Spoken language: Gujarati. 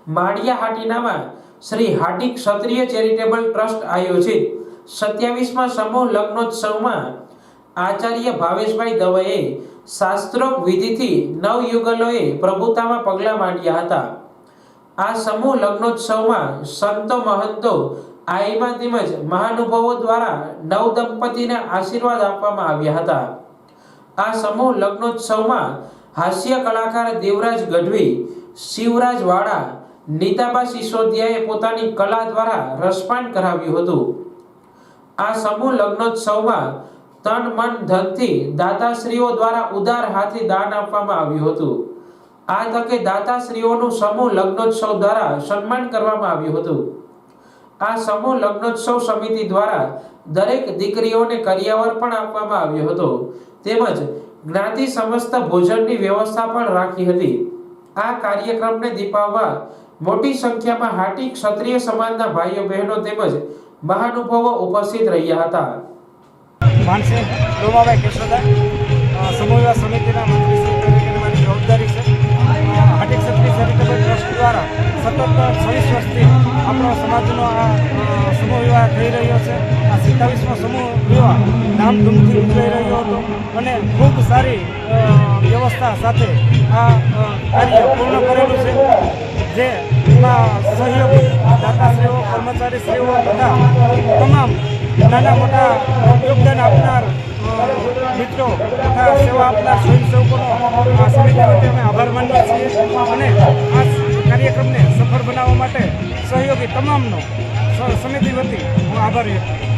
માળિયાહાટીનામાં શ્રી હાટી ક્ષત્રિય ચેરિટેબલ ટ્રસ્ટ આયોજિત 27મા સમૂહ લગ્નોત્સવમાં આચાર્ય ભાવેશભાઈ દવેએ શાસ્ત્રોક્ત વિધિથી નવયુગલોએ પ્રભુતામાં પગલાં માંડ્યા હતા। આ સમૂહ લગ્નોત્સવમાં સંતો મહંતો આઈમા તેમજ મહાનુભાવો દ્વારા નવદંપતિને આશીર્વાદ આપવામાં આવ્યા હતા। આ સમૂહ લગ્નોત્સવમાં હાસ્ય કલાકાર દેવરાજ ગઢવી, શિવરાજ વાળા, નીતાબા સિસોદિયાએ પોતાની કલા દ્વારા રસપાન કરાવ્યું હતું। આ સમૂહ લગ્નોત્સવમાં તન મન ધનથી દાતાશ્રીઓ દ્વારા ઉદાર હાથે દાન આપવામાં આવ્યું હતું। આ તકે દાતાશ્રીઓનું સમૂહ લગ્નોત્સવ દ્વારા સન્માન કરવામાં આવ્યું હતું। આ સમૂહ લગ્નોત્સવ સમિતિ દ્વારા દરેક દીકરીઓને કરિયાવર પણ આપવામાં આવ્યો હતો તેમજ જ્ઞાતિ સમસ્ત ભોજનની વ્યવસ્થા પણ રાખી હતી। આ કાર્યક્રમને દીપાવવા મોટી સંખ્યામાં હાટી ક્ષત્રિય સમાજના ભાઈઓ બહેનો તેમજ મહાનુભાવો ઉપસ્થિત રહ્યા હતા। માનસિંહ ડોમાભાઈ કેશોદા, સમૂહ વિવાહ સમિતિના મંત્રી તરીકે મારી જવાબદારી છે। હાટી ક્ષત્રિય ચેરિટેબલ ટ્રસ્ટ દ્વારા સતત 26 વર્ષથી આપણો સમાજનો આ સમૂહ વિવાહ થઈ રહ્યો છે। આ 27મો સમૂહ વિવાહ ધામધૂમથી ઉજવાઈ રહ્યો હતો અને ખૂબ સારી વ્યવસ્થા સાથે આ કાર્ય પૂર્ણ કરેલું છે, જે એમાં સહયોગી દાતાશ્રીઓ, કર્મચારીશ્રીઓ તથા તમામ નાના મોટા યોગદાન આપનાર મિત્રો તથા સેવા આપનાર સ્વયંસેવકોનો આ સમિતિ વતી અમે આભાર માનીએ છીએ અને આ કાર્યક્રમને સફળ બનાવવા માટે સહયોગી તમામનો સમિતિ વતી હું આભાર વ્યક્ત કરું છું।